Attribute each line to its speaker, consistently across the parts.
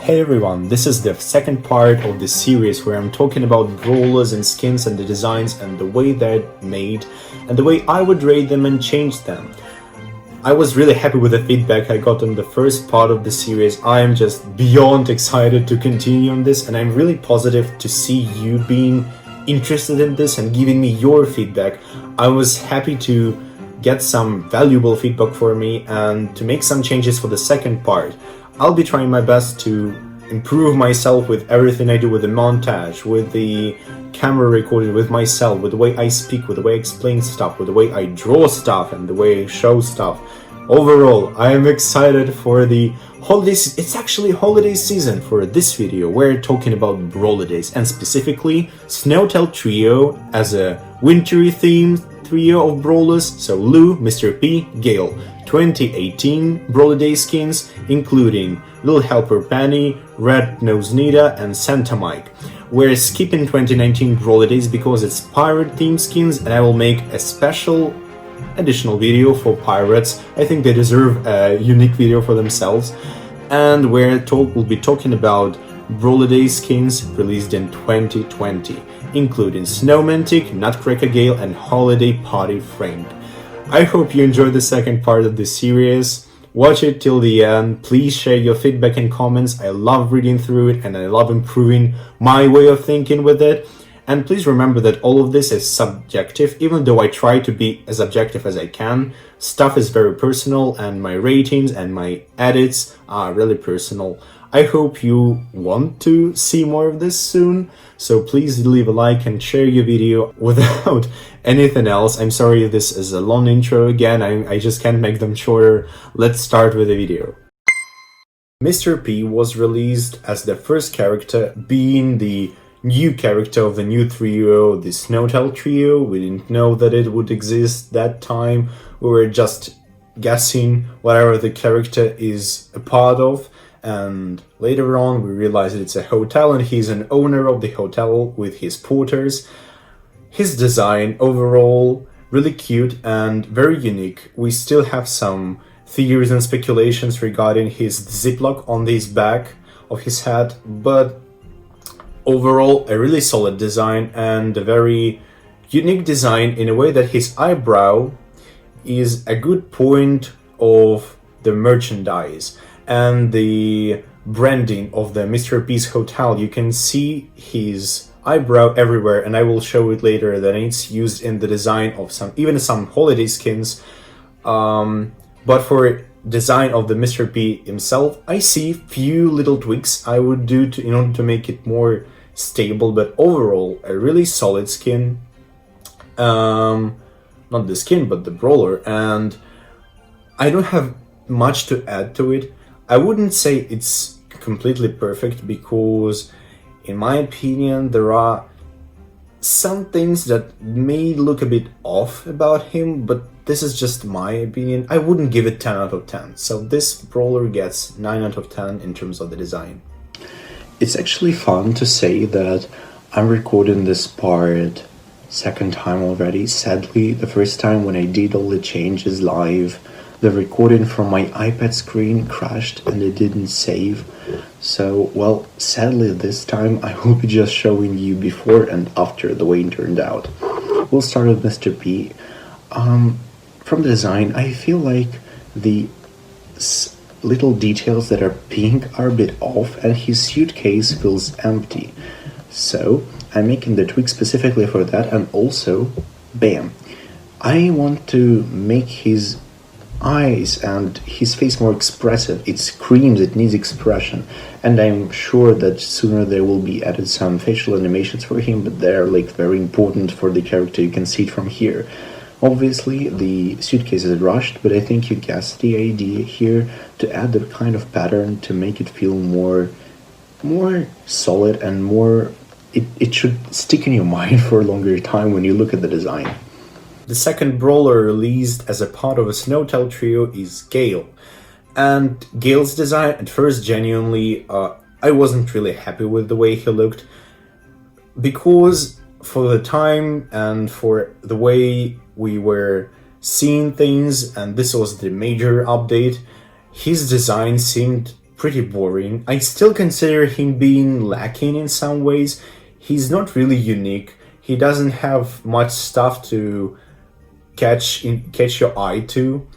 Speaker 1: Hey everyone, this is the second part of the series where I'm talking about brawlers and skins and the designs and the way they're made and the way I would rate them and change them. I was really happy with the feedback I got on the first part of the series. I am just beyond excited to continue on this, and I'm really positive to see you being interested in this and giving me your feedback. I was happy to get some valuable feedback for me and to make some changes for the second part. I'll be trying my best to improve myself with everything I do, with the montage, with the camera recording, with myself, with the way I speak, with the way I explain stuff, with the way I draw stuff and the way I show stuff. Overall, I am excited for the holidays. It's actually holiday season for this video. We're talking about Brawlidays and specifically Snowtel Trio as a wintry themed trio of brawlers. So Lou, Mr. P, Gale. 2018 Brawlidays skins including Little Helper Penny, Red Nose Nita and Santa Mike. We're skipping 2019 Brawlidays because it's pirate themed skins, and I will make a special additional video for pirates. I think they deserve a unique video for themselves. And we'll be talking about Brawlidays skins released in 2020, including Snowmantic, Nutcracker Gale and Holiday Party Framed. I hope you enjoyed the second part of this series. Watch it till the end. Please share your feedback and comments. I love reading through it and I love improving my way of thinking with it. And please remember that all of this is subjective, even though I try to be as objective as I can. Stuff is very personal and my ratings and my edits are really personal. I hope you want to see more of this soon, so please leave a like and share your video. Without anything else, I'm sorry if this is a long intro again, I just can't make them shorter. Let's start with the video. Mr. P was released as the first character, being the new character of the new trio, the Snowtel Trio. We didn't know that it would exist that time. We were just guessing whatever the character is a part of. And later on we realized it's a hotel and he's an owner of the hotel with his porters. His design overall really cute and very unique. We still have some theories and speculations regarding his ziplock on this back of his hat, but overall a really solid design and a very unique design in a way that his eyebrow is a good point of the merchandise and the branding of the Mr. P's hotel. You can see his eyebrow everywhere, and I will show it later that it's used in the design of some holiday skins. But for design of the Mr. P himself, I see few little tweaks I would do in order to make it more stable, but overall a really solid skin. Not the skin, but the brawler, and I don't have much to add to it. I wouldn't say it's completely perfect because, in my opinion, there are some things that may look a bit off about him, but this is just my opinion. I wouldn't give it 10 out of 10. So this brawler gets 9 out of 10 in terms of the design. It's actually fun to say that I'm recording this part second time already. Sadly, the first time when I did all the changes live, the recording from my iPad screen crashed and it didn't save. So, well, sadly this time I will be just showing you before and after the way it turned out. We'll start with Mr. P. From the design, I feel like the little details that are pink are a bit off and his suitcase feels empty. So, I'm making the tweak specifically for that, and also, bam, I want to make his eyes and his face more expressive. It screams, it needs expression, and I'm sure that sooner there will be added some facial animations for him, but they're like very important for the character. You can see it from here. Obviously the suitcase is rushed, but I think you guessed the idea here, to add that kind of pattern to make it feel more solid and more it should stick in your mind for a longer time when you look at the design. The second brawler released as a part of a Snowtel Trio is Gale. And Gale's design, at first genuinely, I wasn't really happy with the way he looked, because for the time and for the way we were seeing things, and this was the major update, his design seemed pretty boring. I still consider him being lacking in some ways. He's not really unique. He doesn't have much stuff to catch your eye to.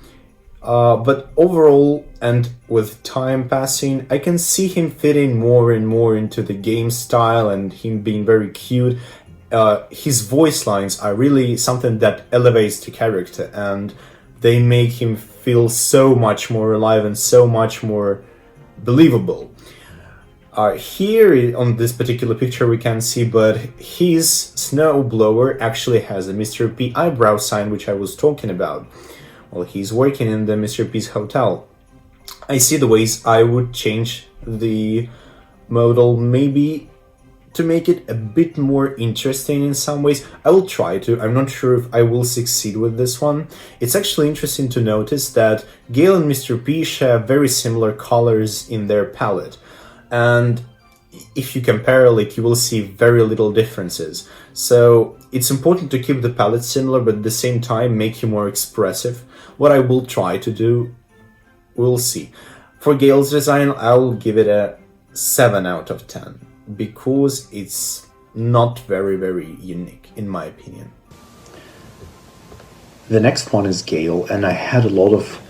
Speaker 1: But overall, and with time passing, I can see him fitting more and more into the game style and him being very cute. His voice lines are really something that elevates the character, and they make him feel so much more alive and so much more believable. Here on this particular picture we can see, but his snowblower actually has a Mr. P eyebrow sign, which I was talking about. Well, he's working in the Mr. P's hotel. I see the ways I would change the model, maybe to make it a bit more interesting in some ways. I will try to. I'm not sure if I will succeed with this one. It's actually interesting to notice that Gale and Mr. P share very similar colors in their palette. And if you compare, like, you will see very little differences. So it's important to keep the palette similar, but at the same time make you more expressive. What I will try to do, we'll see. For Gale's design, I'll give it a 7 out of 10, because it's not very unique, in my opinion. The next one is Gale, and I had a lot of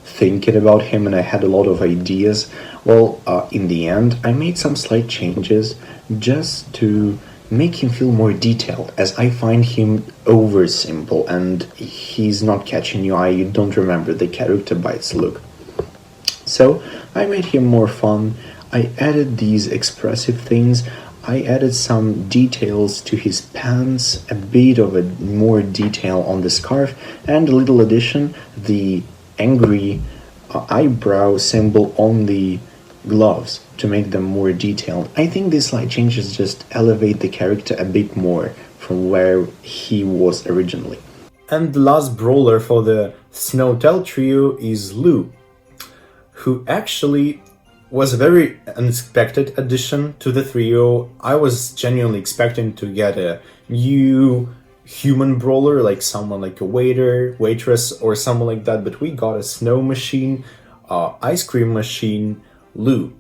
Speaker 1: thinking about him and I had a lot of ideas. Well, in the end, I made some slight changes just to make him feel more detailed, as I find him over simple and he's not catching your eye. You don't remember the character by its look. So I made him more fun. I added these expressive things. I added some details to his pants, a bit of a more detail on the scarf, and a little addition, the angry eyebrow symbol on the gloves to make them more detailed. I think these slight changes just elevate the character a bit more from where he was originally. And the last brawler for the Snowtel trio is Lou, who actually was a very unexpected addition to the trio. I was genuinely expecting to get a new human brawler, like someone like a waiter, waitress, or someone like that, but we got a snow machine, ice cream machine, Lou.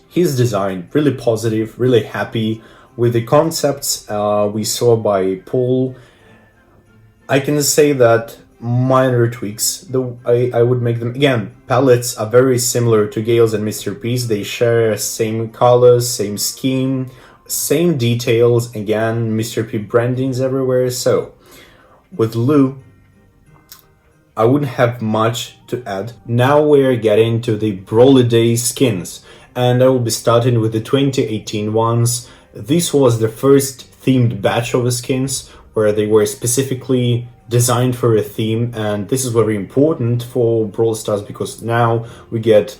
Speaker 1: His design, really positive, really happy with the concepts we saw by Paul. I can say that minor tweaks, I would make them. Again, palettes are very similar to Gale's and Mr. P's. They share same colors, same scheme, same details. Again, Mr. P brandings everywhere. So with Lou, I wouldn't have much to add. Now we're getting to the Brawlidays skins, and I will be starting with the 2018 ones. This was the first themed batch of the skins, where they were specifically designed for a theme, and this is very important for Brawl Stars because now we get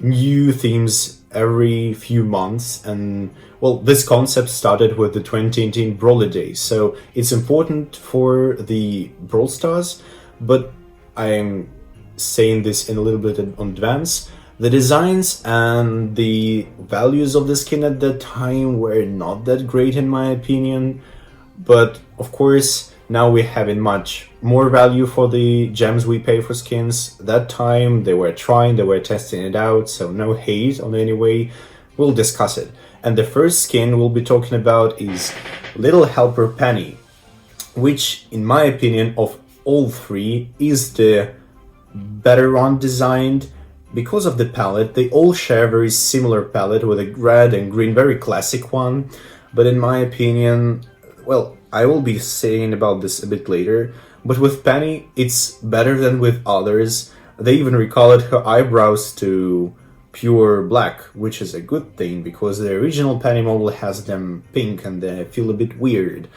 Speaker 1: new themes every few months, and well, this concept started with the 2018 Brawlidays, so it's important for the Brawl Stars, but I'm saying this in a little bit in advance. The designs and the values of the skin at that time were not that great in my opinion, but of course now we're having much more value for the gems we pay for skins. That time they were testing it out, so no hate on any way. We'll discuss it. And the first skin we'll be talking about is Little Helper Penny, which in my opinion of all three is the better one designed because of the palette. They all share a very similar palette with a red and green, very classic one, but in my opinion, well, I will be saying about this a bit later, but with Penny, it's better than with others. They even recolored her eyebrows to pure black, which is a good thing, because the original Penny model has them pink and they feel a bit weird.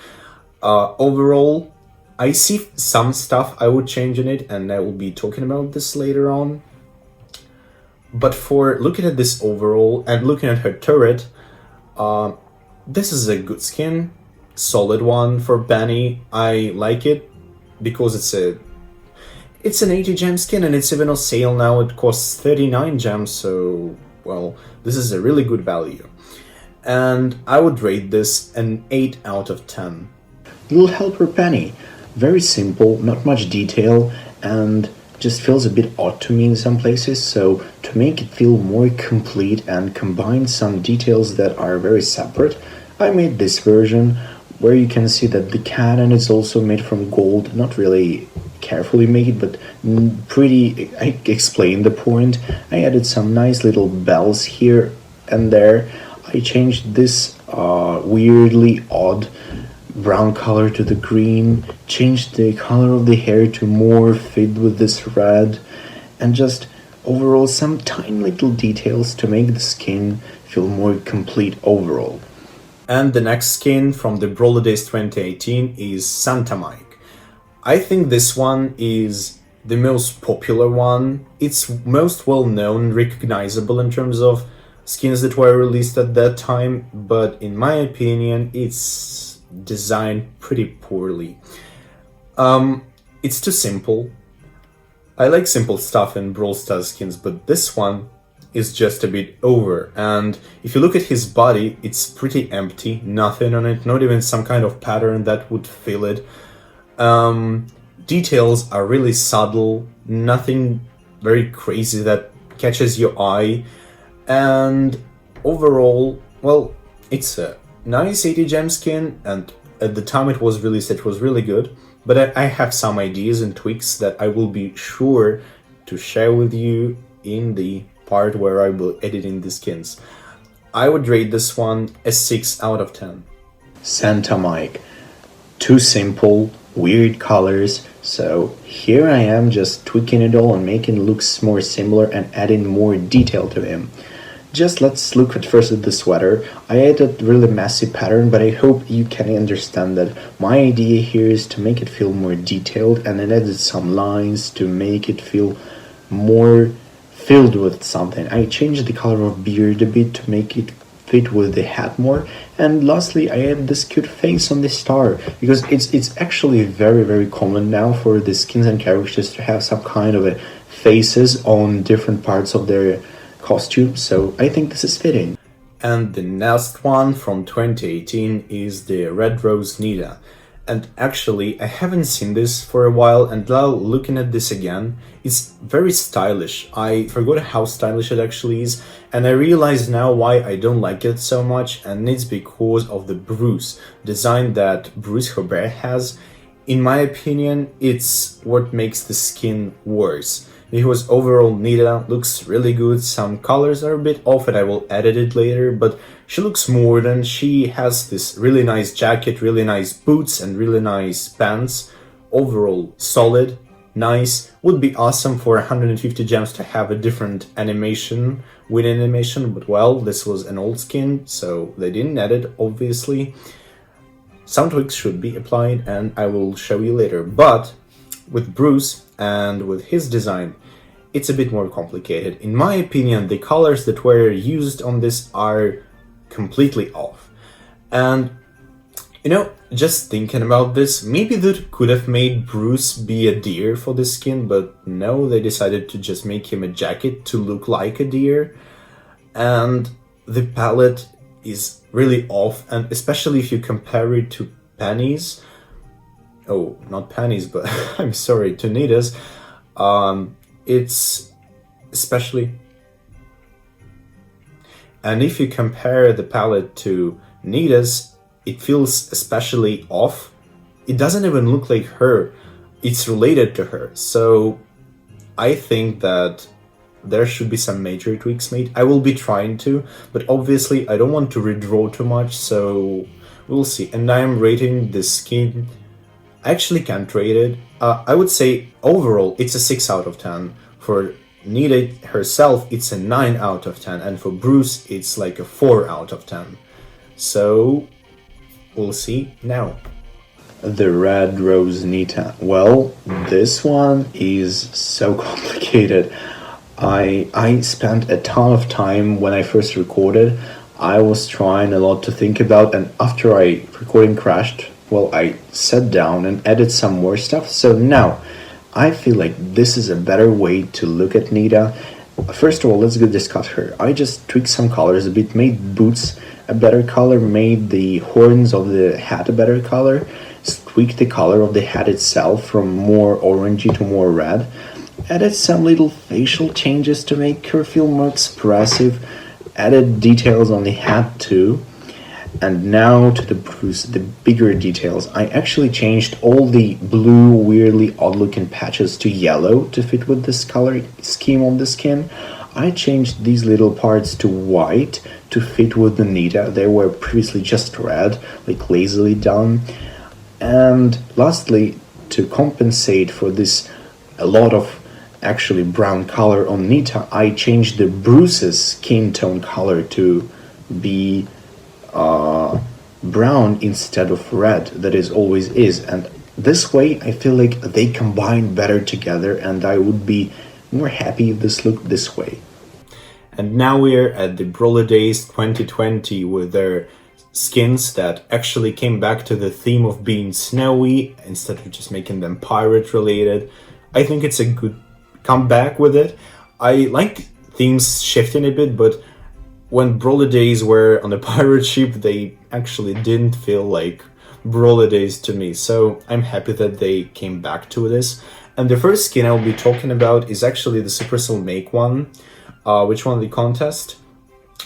Speaker 1: Overall, I see some stuff I would change in it, and I will be talking about this later on. But for looking at this overall, and looking at her turret, this is a good skin. Solid one for Penny. I like it because it's an 80 gem skin and it's even on sale now. It costs 39 gems, so well, this is a really good value. And I would rate this an 8 out of 10. Little Helper Penny, very simple, not much detail, and just feels a bit odd to me in some places, so to make it feel more complete and combine some details that are very separate, I made this version where you can see that the cannon is also made from gold, not really carefully made, but pretty. I explained the point. I added some nice little bells here and there. I changed this weirdly odd brown color to the green, changed the color of the hair to more fit with this red, and just overall some tiny little details to make the skin feel more complete overall. And the next skin from the Brawlidays 2018 is Santa Mike. I think this one is the most popular one. It's most well known, recognizable in terms of skins that were released at that time, but in my opinion, it's designed pretty poorly. It's too simple. I like simple stuff in Brawl Stars skins, but this one is just a bit over. And if you look at his body, it's pretty empty, nothing on it, not even some kind of pattern that would fill it. Details are really subtle, nothing very crazy that catches your eye. And overall, well, it's a nice 80 gem skin, and at the time it was released, it was really good. But I have some ideas and tweaks that I will be sure to share with you in the part where I will edit in the skins. I would rate this one a 6 out of 10. Santa Mike. Too simple, weird colors, so here I am just tweaking it all and making it look more similar and adding more detail to him. Just let's look at first at the sweater. I added really messy pattern, but I hope you can understand that my idea here is to make it feel more detailed, and I added some lines to make it feel more filled with something. I changed the color of beard a bit to make it fit with the hat more, and lastly I added this cute face on the star, because it's actually very common now for the skins and characters to have some kind of a faces on different parts of their costume, so I think this is fitting. And the next one from 2018 is the Red Rose Nita. And actually, I haven't seen this for a while, and now looking at this again, it's very stylish. I forgot how stylish it actually is, and I realize now why I don't like it so much, and it's because of the Bruce design that Bruce Herbert has. In my opinion, it's what makes the skin worse. Because overall Nita looks really good, some colors are a bit off and I will edit it later, but she looks modern. She has this really nice jacket, really nice boots and really nice pants. Overall solid, nice. Would be awesome for 150 gems to have a different animation, with animation, but well, this was an old skin, so they didn't edit, obviously. Some tweaks should be applied and I will show you later, but with Bruce and with his design, it's a bit more complicated. In my opinion, the colors that were used on this are completely off. And, you know, just thinking about this, maybe they could have made Bruce be a deer for the skin, but no, they decided to just make him a jacket to look like a deer. And the palette is really off, and especially if you compare it to Penny's, oh, not Penny's, but I'm sorry, to Nita's, it's especially, and if you compare the palette to Nita's, it feels especially off. It doesn't even look like her, it's related to her, so I think that there should be some major tweaks made. I will be trying to, but obviously I don't want to redraw too much, so we'll see. And I am rating this skin, I actually can't rate it. I would say overall it's a 6 out of 10. For Nita herself, it's a 9 out of 10. And for Bruce, it's like a 4 out of 10. So, we'll see now. The Red Rose Nita. Well, this one is so complicated. I spent a ton of time when I first recorded. I was trying a lot to think about, and after recording crashed, well, I sat down and added some more stuff, so now I feel like this is a better way to look at Nita. First of all, let's go discuss her. I just tweaked some colors a bit, made boots a better color, made the horns of the hat a better color, tweaked the color of the hat itself from more orangey to more red. Added some little facial changes to make her feel more expressive, added details on the hat too. And now to the bigger details. I actually changed all the blue, weirdly odd looking patches to yellow to fit with this color scheme on the skin. I changed these little parts to white to fit with the Nita. They were previously just red, like lazily done. And lastly, to compensate for this a lot of actually brown color on Nita, I changed the Bruce's skin tone color to be brown instead of red that is always is, and this way I feel like they combine better together and I would be more happy if this looked this way. And now we're at the Brawlidays 2020 with their skins that actually came back to the theme of being snowy instead of just making them pirate related. I think it's a good comeback with it. I like themes shifting a bit, but when Brawlidays were on a pirate ship, they actually didn't feel like Brawlidays to me, so I'm happy that they came back to this. And the first skin I'll be talking about is actually the Supercell Make one, which won the contest,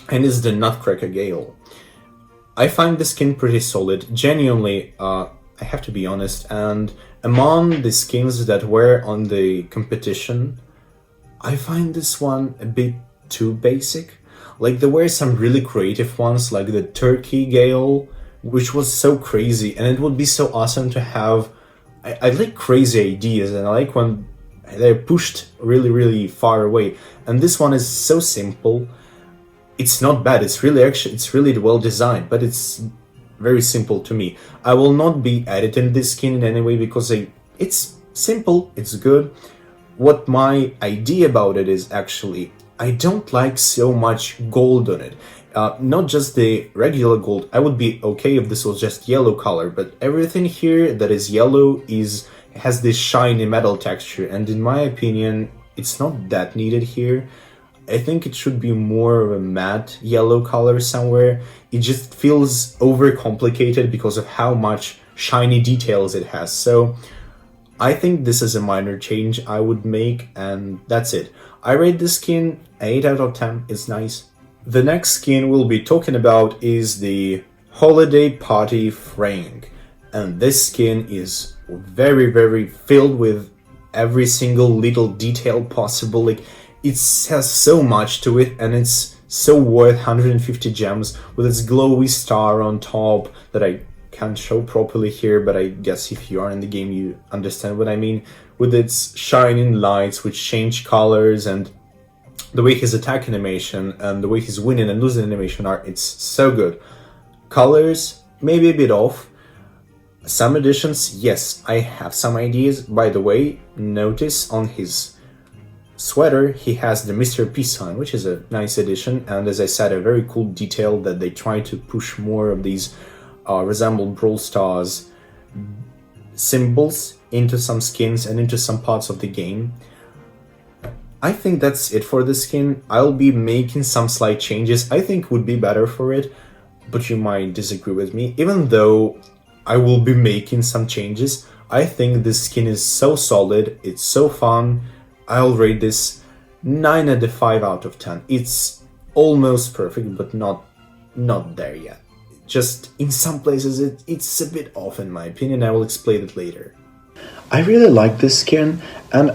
Speaker 1: and is the Nutcracker Gale. I find the skin pretty solid, genuinely, I have to be honest, and among the skins that were on the competition, I find this one a bit too basic. Like, there were some really creative ones, like the Turkey Gale, which was so crazy, and it would be so awesome to have. I like crazy ideas, and I like when they're pushed really, really far away. And this one is so simple. It's not bad. It's really well designed, but it's very simple to me. I will not be editing this skin in any way because it's simple. It's good. What my idea about it is actually, I don't like so much gold on it. Not just the regular gold. I would be okay if this was just yellow color, but everything here that is yellow has this shiny metal texture, and in my opinion, it's not that needed here. I think it should be more of a matte yellow color somewhere. It just feels overcomplicated because of how much shiny details it has. So I think this is a minor change I would make, and that's it. I rate this skin 8 out of 10, it's nice. The next skin we'll be talking about is the Holiday Party Frank. And this skin is very, very filled with every single little detail possible. Like, it has so much to it, and it's so worth 150 gems with its glowy star on top that I can't show properly here, but I guess if you are in the game you understand what I mean, with its shining lights which change colors, and the way his attack animation and the way his winning and losing animation are, it's so good. Colors maybe a bit off. Some additions, yes, I have some ideas. By the way, notice on his sweater he has the Mr. P sign, which is a nice addition, and as I said, a very cool detail that they try to push more of these resemble Brawl Stars symbols into some skins and into some parts of the game. I think that's it for the skin. I'll be making some slight changes I think would be better for it, but you might disagree with me. Even though I will be making some changes, I think this skin is so solid, it's so fun. I'll rate this 9 out of 5 out of 10. It's almost perfect, but not there yet. Just in some places it's a bit off in my opinion. I will explain it later. I really like this skin, and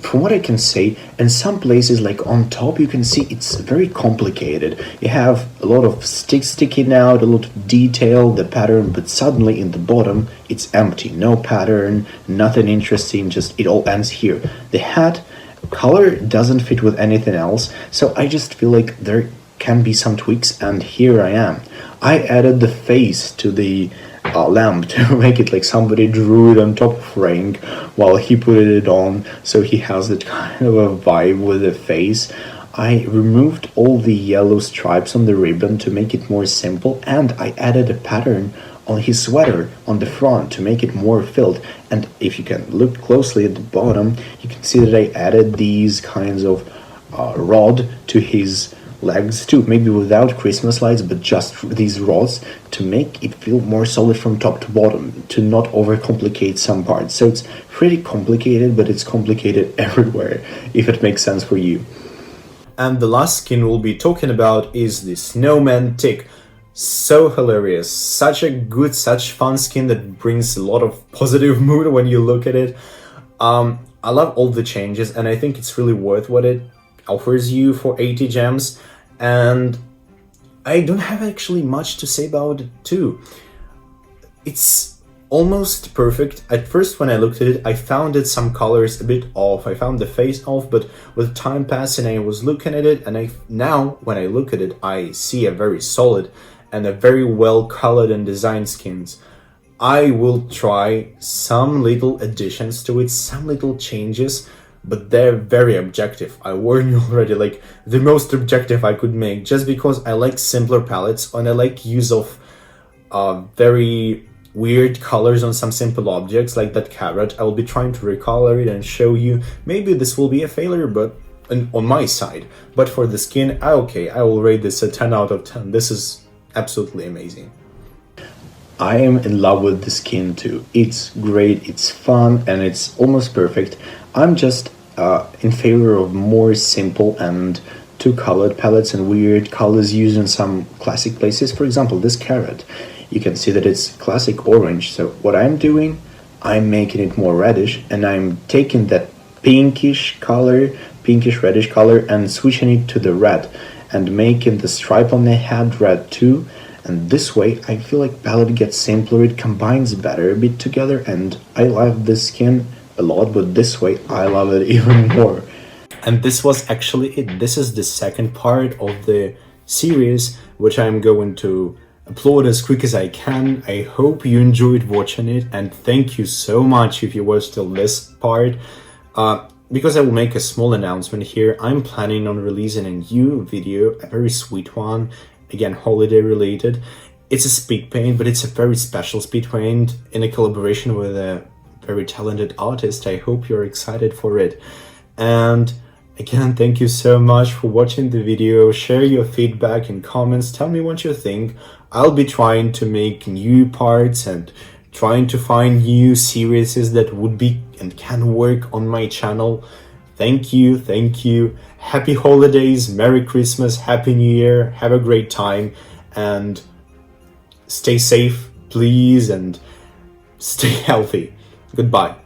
Speaker 1: from what I can say, in some places, like on top, you can see it's very complicated. You have a lot of sticks sticking out, a lot of detail, the pattern, but suddenly in the bottom, it's empty. No pattern, nothing interesting, just it all ends here. The hat color doesn't fit with anything else, so I just feel like there can be some tweaks, and here I am. I added the face to the lamp to make it like somebody drew it on top of Frank while he put it on, so he has that kind of a vibe with the face. I removed all the yellow stripes on the ribbon to make it more simple, and I added a pattern on his sweater on the front to make it more filled. And if you can look closely at the bottom, you can see that I added these kinds of rod to his legs too, maybe without Christmas lights, but just these rods to make it feel more solid from top to bottom, to not overcomplicate some parts. So it's pretty complicated, but it's complicated everywhere, if it makes sense for you. And the last skin we'll be talking about is the Snowman Tick. So hilarious, such a good, such fun skin that brings a lot of positive mood when you look at it. I love all the changes, and I think it's really worth what it offers you for 80 gems, and I don't have actually much to say about it too. It's almost perfect. At first when I looked at it, I found it some colors a bit off, I found the face off, but with time passing I was looking at it, and now when I look at it I see a very solid and a very well colored and designed skins. I will try some little additions to it, some little changes, but they're very objective. I warn you already, like the most objective I could make, just because I like simpler palettes and I like use of very weird colors on some simple objects like that carrot. I will be trying to recolor it and show you. Maybe this will be a failure, but on my side. But for the skin, okay, I will rate this a 10 out of 10. This is absolutely amazing. I am in love with the skin too. It's great, it's fun, and it's almost perfect. I'm just in favor of more simple and two-colored palettes and weird colors used in some classic places. For example, this carrot. You can see that it's classic orange. So what I'm doing, I'm making it more reddish, and I'm taking that pinkish color, pinkish reddish color, and switching it to the red, and making the stripe on the head red too. And this way I feel like palette gets simpler, it combines better a bit together, and I love this skin a lot, but this way I love it even more. And this was actually it. This is the second part of the series, which I'm going to upload as quick as I can. I hope you enjoyed watching it, and thank you so much if you watched till this part. Because I will make a small announcement here, I'm planning on releasing a new video, a very sweet one, again holiday related. It's a speed paint, but it's a very special speed paint in a collaboration with a very talented artist. I hope you're excited for it. And again, thank you so much for watching the video. Share your feedback in comments, tell me what you think. I'll be trying to make new parts and trying to find new series that would be and can work on my channel. Thank you, thank you. Happy holidays, Merry Christmas, Happy New Year, have a great time, and stay safe, please, and stay healthy. Goodbye.